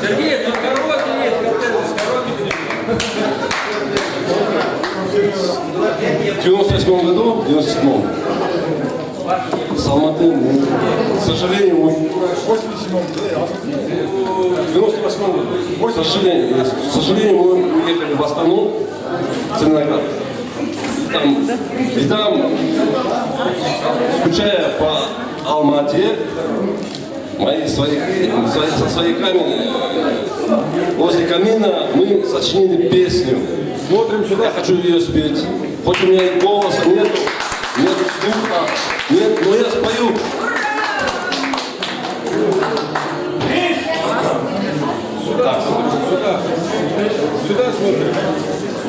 Сергей, тут коробки есть, коробки. В 98 году, в 97-м, с Алматы, к сожалению, в 98 году, к сожалению, мы уехали в Астану, Целиноград. И там, скучая по Алмате, со свояками возле камина мы сочинили песню. Смотрим сюда, я хочу ее спеть. Хоть у меня и голоса нет слуха, нет, но я спою. Сюда смотрим.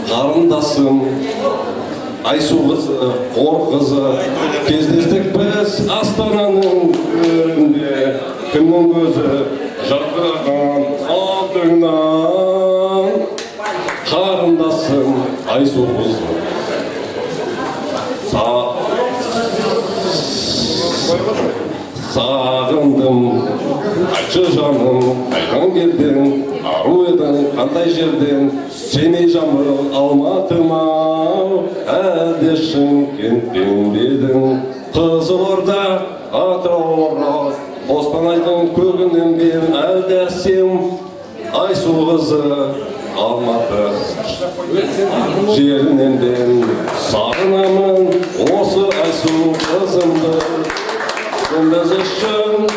Қарындасым, Айсу қызы, Қор қызы, кездестік біз Астананың төрінде, кімнің көзі жарқыраған алдыңнан. Қарындасым, Айсу қызы, сағындым, айтшы жаным, қайдан келдің, ару едің, қандай жерден, Семей жамбыл Алматым-ау, әлде Шымкенттен бе едің, Қызылорда, Атырау, Қостанайдың көгінен бе, әлде сен, Айсу қызы, Алматы жерінен бе, сағынамын осы Айсу қызымды. Biz için